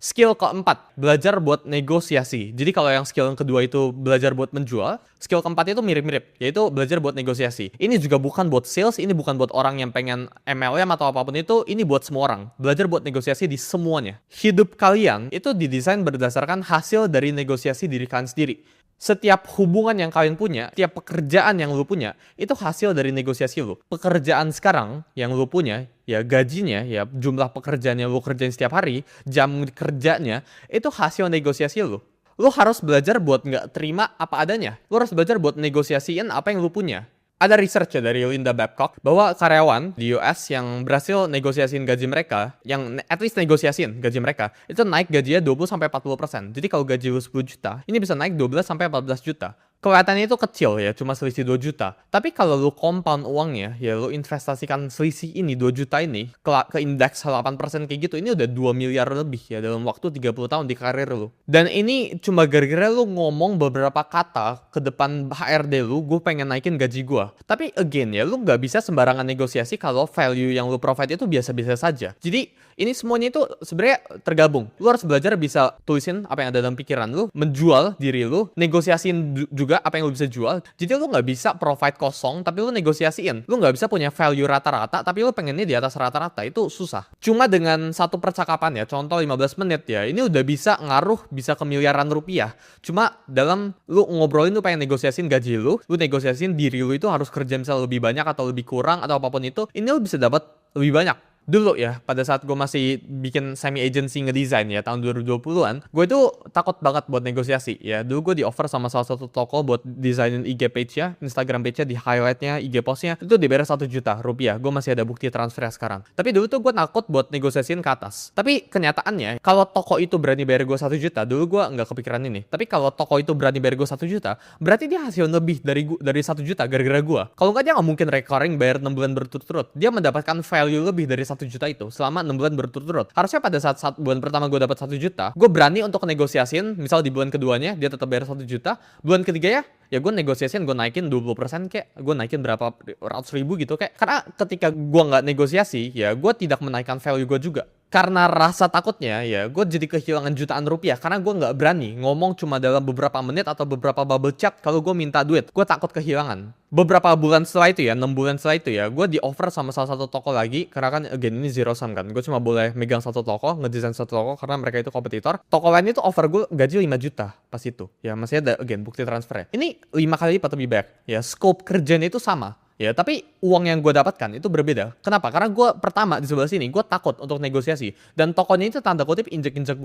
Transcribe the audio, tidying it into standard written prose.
Skill keempat, belajar buat negosiasi. Jadi kalau yang skill yang kedua itu belajar buat menjual, skill keempat itu mirip-mirip, yaitu belajar buat negosiasi. Ini juga bukan buat sales, ini bukan buat orang yang pengen MLM atau apapun itu, ini buat semua orang. Belajar buat negosiasi di semuanya. Hidup kalian itu didesain berdasarkan hasil dari negosiasi diri kalian sendiri. Setiap hubungan yang kalian punya, setiap pekerjaan yang lu punya, itu hasil dari negosiasi lu. Pekerjaan sekarang yang lu punya, ya gajinya, ya jumlah pekerjaan yang lu kerjain setiap hari, jam kerjanya, itu hasil negosiasi lu. Lu harus belajar buat nggak terima apa adanya. Lu harus belajar buat negosiasiin apa yang lu punya. Ada research ya dari Linda Babcock bahwa karyawan di US yang berhasil negosiasiin gaji mereka, yang at least negosiasiin gaji mereka, itu naik gajinya 20-40%. Jadi kalau gaji lu 10 juta, ini bisa naik 12-14 juta. Kelihatannya itu kecil ya, cuma selisih 2 juta. Tapi kalau lu compound uangnya, ya lu investasikan selisih ini 2 juta ini ke indeks 8% kayak gitu, ini udah 2 miliar lebih ya dalam waktu 30 tahun di karir lu. Dan ini cuma gara-gara lu ngomong beberapa kata ke depan HRD lu, gue pengen naikin gaji gue. Tapi again ya, lu nggak bisa sembarangan negosiasi kalau value yang lu provide itu biasa-biasa saja. Jadi ini semuanya itu sebenarnya tergabung. Lu harus belajar bisa tulisin apa yang ada dalam pikiran lu, menjual diri lu, negosiasiin juga apa yang lu bisa jual. Jadi lu nggak bisa provide kosong, tapi lu negosiasiin. Lu nggak bisa punya value rata-rata, tapi lu pengennya di atas rata-rata. Itu susah. Cuma dengan satu percakapan ya, contoh 15 menit ya, ini udah bisa ngaruh, bisa ke miliaran rupiah. Cuma dalam lu ngobrolin lu pengen negosiasiin gaji lu negosiasiin diri lu itu harus kerja misalnya lebih banyak atau lebih kurang atau apapun itu, ini lu bisa dapat lebih banyak. Dulu ya, pada saat gue masih bikin semi agency ngedesain ya tahun 2020-an, gue itu takut banget buat negosiasi ya. Dulu gue di offer sama salah satu toko buat desainin IG page-nya, Instagram page-nya, di highlight-nya, IG post-nya, itu dibayar 1 juta rupiah. Gue masih ada bukti transfernya sekarang. Tapi dulu tuh gue takut buat negosiasiin ke atas. Tapi kenyataannya, kalau toko itu berani bayar gue 1 juta, dulu gue nggak kepikiran ini. Tapi kalau toko itu berani bayar gue 1 juta, berarti dia hasil lebih dari 1 juta gara-gara gue. Kalau nggak, dia nggak mungkin recurring bayar 6 bulan berturut-turut. Dia mendapatkan value lebih dari 1 juta itu selama 6 bulan berturut-turut. Harusnya pada saat bulan pertama gue dapat 1 juta, gue berani untuk negosiasiin, misal di bulan keduanya dia tetap bayar 1 juta, bulan ketiga ya gue negosiasiin, gue naikin 20% kayak, gue naikin berapa ratus ribu gitu kayak. Karena ketika gue nggak negosiasi, ya gue tidak menaikkan value gue juga. Karena rasa takutnya ya gue jadi kehilangan jutaan rupiah karena gue nggak berani ngomong cuma dalam beberapa menit atau beberapa bubble chat kalau gue minta duit. Gue takut kehilangan. Beberapa bulan setelah itu ya, 6 bulan setelah itu ya, gue di offer sama salah satu toko lagi karena kan again ini zero sum kan. Gue cuma boleh megang satu toko, ngedesain satu toko karena mereka itu kompetitor. Toko lain itu offer gue gaji 5 juta pas itu. Ya masih ada again bukti transfernya. Ini 5 kali lipat lebih banyak. Ya scope kerjanya itu sama. Ya, tapi uang yang gue dapatkan itu berbeda. Kenapa? Karena gue pertama di sebelah sini, gue takut untuk negosiasi. Dan tokonya itu tanda kutip injek-injek